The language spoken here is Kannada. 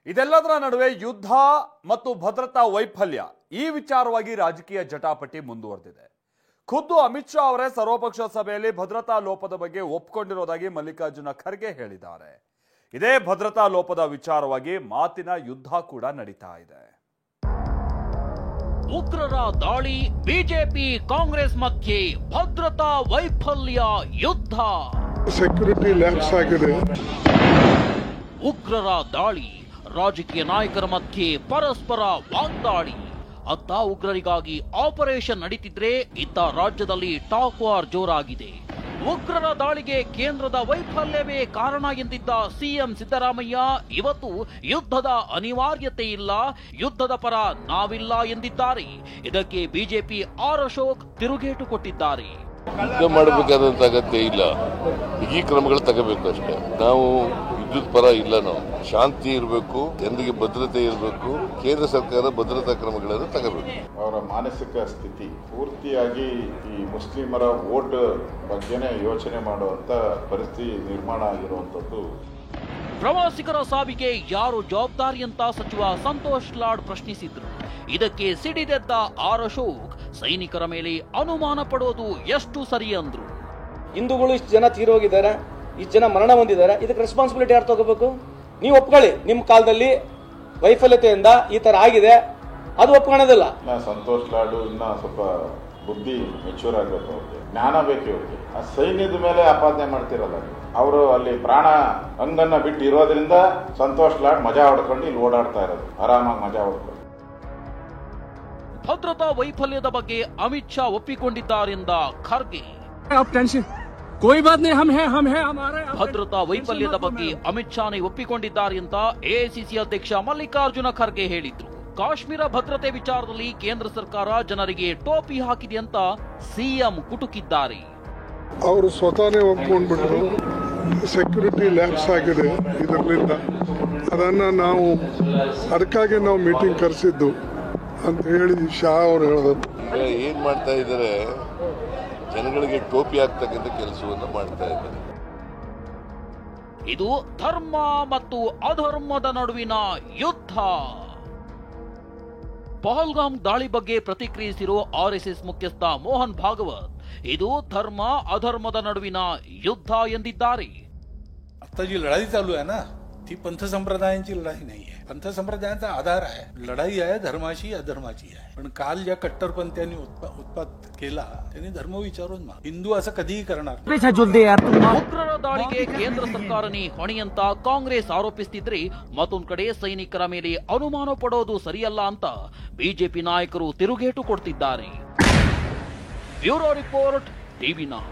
ಇದೆಲ್ಲದರ ನಡುವೆ ಯುದ್ಧ ಮತ್ತು ಭದ್ರತಾ ವೈಫಲ್ಯ ಈ ವಿಚಾರವಾಗಿ ರಾಜಕೀಯ ಜಟಾಪಟಿ ಮುಂದುವರೆದಿದೆ. ಖುದ್ದು ಅಮಿತ್ ಶಾ ಅವರೇ ಸರ್ವಪಕ್ಷ ಸಭೆಯಲ್ಲಿ ಭದ್ರತಾ ಲೋಪದ ಬಗ್ಗೆ ಒಪ್ಪಿಕೊಂಡಿರೋದಾಗಿ ಮಲ್ಲಿಕಾರ್ಜುನ ಖರ್ಗೆ ಹೇಳಿದ್ದಾರೆ. ಇದೇ ಭದ್ರತಾ ಲೋಪದ ವಿಚಾರವಾಗಿ ಮಾತಿನ ಯುದ್ಧ ಕೂಡ ನಡೀತಾ ಇದೆ. ಉಗ್ರರ ದಾಳಿ, ಬಿಜೆಪಿ ಕಾಂಗ್ರೆಸ್ ಮಧ್ಯೆ ಭದ್ರತಾ ವೈಫಲ್ಯ ಯುದ್ಧ. ಸೆಕ್ಯೂರಿಟಿ ಲ್ಯಾಪ್ಸ್ ಆಗಿದೆ. ಉಗ್ರರ ದಾಳಿ, ರಾಜಕೀಯ ನಾಯಕರ ಮಧ್ಯೆ ಪರಸ್ಪರ ವಾಗ್ದಾಳಿ. ಅತ್ತ ಉಗ್ರರಿಗಾಗಿ ಆಪರೇಷನ್ ನಡೀತಿದ್ರೆ ಇತ್ತ ರಾಜ್ಯದಲ್ಲಿ ಟಾಕ್ ವಾರ್ ಜೋರಾಗಿದೆ. ಉಗ್ರರ ದಾಳಿಗೆ ಕೇಂದ್ರದ ವೈಫಲ್ಯವೇ ಕಾರಣ ಎಂದಿದ್ದ ಸಿಎಂ ಸಿದ್ದರಾಮಯ್ಯ ಇವತ್ತು ಯುದ್ಧದ ಅನಿವಾರ್ಯತೆ ಇಲ್ಲ, ಯುದ್ಧದ ಪರ ನಾವಿಲ್ಲ ಎಂದಿದ್ದಾರೆ. ಇದಕ್ಕೆ ಬಿಜೆಪಿ ಆರ್ ಅಶೋಕ್ ತಿರುಗೇಟು ಕೊಟ್ಟಿದ್ದಾರೆ. ಯುದ್ಧ ಮಾಡಬೇಕಾದಂತ ಅಗತ್ಯ ಇಲ್ಲ, ಈ ಕ್ರಮಗಳು ತಗೋಬೇಕು ಅಷ್ಟೇ. ನಾವು ಯುದ್ಧದ ಪರ ಇಲ್ಲ, ನಾವು ಶಾಂತಿ ಇರಬೇಕು, ಜನರಿಗೆ ಭದ್ರತೆ ಇರಬೇಕು. ಕೇಂದ್ರ ಸರ್ಕಾರ ಭದ್ರತಾ ಕ್ರಮಗಳನ್ನು ತಗೋಬೇಕು. ಅವರ ಮಾನಸಿಕ ಸ್ಥಿತಿ ಪೂರ್ತಿಯಾಗಿ ಈ ಮುಸ್ಲಿಮರ ವೋಟ್ ಬಗ್ಗೆನೇ ಯೋಚನೆ ಮಾಡುವಂತ ಪರಿಸ್ಥಿತಿ ನಿರ್ಮಾಣ ಆಗಿರುವಂತದ್ದು. ಪ್ರವಾಸಿಗರ ಸಾವಿಗೆ ಯಾರು ಜವಾಬ್ದಾರಿ ಅಂತ ಸಚಿವ ಸಂತೋಷ್ ಲಾಡ್ ಪ್ರಶ್ನಿಸಿದ್ರು. ಇದಕ್ಕೆ ಸಿಡಿದೆದ್ದ ಆರ್ ಅಶೋಕ್ ಸೈನಿಕರ ಮೇಲೆ ಅನುಮಾನ ಪಡೋದು ಎಷ್ಟು ಸರಿ ಅಂದ್ರು. ಹಿಂದೂಗಳು ಇಷ್ಟು ಜನ ತೀರೋಗಿದ್ದಾರೆ, ಇಷ್ಟು ಜನ ಮರಣ ಹೊಂದಿದ್ದಾರೆ, ಇದಕ್ಕೆ ರೆಸ್ಪಾನ್ಸಿಬಿಲಿಟಿ ಯಾರು ತಗೋಬೇಕು? ನೀವು ಒಪ್ಕೊಳ್ಳಿ, ನಿಮ್ಮ ಕಾಲದಲ್ಲಿ ವೈಫಲ್ಯತೆಯಿಂದ ಈ ತರ ಆಗಿದೆ, ಅದು ಒಪ್ಕೊಳ್ಳೋದಿಲ್ಲ. ಸಂತೋಷ್ ಲಾಡು ಇನ್ನ ಸ್ವಲ್ಪ ಬುದ್ಧಿ ಮೆಚೂರ್ ಆಗಬೇಕು, ಅವ್ರಿಗೆ ಜ್ಞಾನ ಬೇಕು. ಇವ್ರಿಗೆ ಆ ಸೈನ್ಯದ ಮೇಲೆ ಆಪಾದನೆ ಮಾಡ್ತಿರಲ್ಲ, ಅವರು ಅಲ್ಲಿ ಪ್ರಾಣ ಹಂಗನ್ನ ಬಿಟ್ಟು ಇರೋದ್ರಿಂದ ಸಂತೋಷ್ ಲಾಡ್ ಮಜಾ ಹೊಡ್ಕೊಂಡು ಇಲ್ಲಿ ಓಡಾಡ್ತಾ ಇರೋದು, ಆರಾಮಾಗಿ ಮಜಾ ಹೊಡ್ಕೊಂಡು. ಭದ್ರತಾ ವೈಫಲ್ಯದ ಬಗ್ಗೆ ಅಮಿತ್ ಶಾ ಒಪ್ಪಿಕೊಂಡಿದ್ದಾರೆಂದ ಖರ್ಗೆ. ಭದ್ರತಾ ವೈಫಲ್ಯದ ಬಗ್ಗೆ ಅಮಿತ್ ಶಾನೇ ಒಪ್ಪಿಕೊಂಡಿದ್ದಾರೆ ಅಂತ ಎಐಸಿಸಿ ಅಧ್ಯಕ್ಷ ಮಲ್ಲಿಕಾರ್ಜುನ ಖರ್ಗೆ ಹೇಳಿದ್ರು. ಕಾಶ್ಮೀರ ಭದ್ರತೆ ವಿಚಾರದಲ್ಲಿ ಕೇಂದ್ರ ಸರ್ಕಾರ ಜನರಿಗೆ ಟೋಪಿ ಹಾಕಿದೆ ಅಂತ ಸಿಎಂ ಕುಟುಕಿದ್ದಾರೆ. ಅವರು ಸ್ವತಃನೇ ಒಪ್ಕೊಂಡ್ಬಿಟ್ರು. ಸೆಕ್ಯೂರಿಟಿ ಲ್ಯಾಪ್ಸ್ ಆಗಿದೆ ಇದರಿಂದ, ಅದಕ್ಕಾಗಿ ನಾವು ಮೀಟಿಂಗ್ ಕರೆಸಿದ್ದು ಅಂತ ಹೇಳಿ ಶಾ ಅವರು ಹೇಳಿದ್ರು. ಏನ್ ಮಾಡ್ತಾ ಇದ್ದಾರೆ, ಜನಗಳಿಗೆ ಟೋಪಿ ಹಾಕ್ತಕ್ಕಂಥ ಕೆಲಸವನ್ನು ಮಾಡ್ತಾ ಇದ್ದಾರೆ. ಇದು ಧರ್ಮ ಮತ್ತು ಅಧರ್ಮದ ನಡುವಿನ ಯುದ್ಧ. ಪಹಲ್ಗಾಮ್ ದಾಳಿ ಬಗ್ಗೆ ಪ್ರತಿಕ್ರಿಯಿಸಿರೋ ಆರ್ಎಸ್ಎಸ್ ಮುಖ್ಯಸ್ಥ ಮೋಹನ್ ಭಾಗವತ್ ಇದು ಧರ್ಮ ಅಧರ್ಮದ ನಡುವಿನ ಯುದ್ಧ ಎಂದಿದ್ದಾರೆ. आता जी लढाई चालू आहे ना, ती पंथ संप्रदायांची लढाई नाहीये. पंथ संप्रदायांचा आधार आहे, लढाई आहे धर्माची अधर्माची आहे. पण काल ज्या कट्टरपंथीयांनी उत्पात केला त्यांनी धर्म विचारून हिंदू असं कधीही करणार. ಉಗ್ರರ ದಾಳಿಗೆ ಕೇಂದ್ರ ಸರ್ಕಾರನೇ ಹೊಣೆ ಅಂತ ಕಾಂಗ್ರೆಸ್ ಆರೋಪಿಸುತ್ತಿದ್ರೆ, ಮತ್ತೊಂದು ಕಡೆ ಸೈನಿಕರ ಮೇಲೆ ಅನುಮಾನ ಪಡೋದು ಸರಿಯಲ್ಲ ಅಂತ ಬಿಜೆಪಿ ನಾಯಕರು ತಿರುಗೇಟು ಕೊಡ್ತಿದ್ದಾರೆ. Bureau report, ಟಿವಿ9.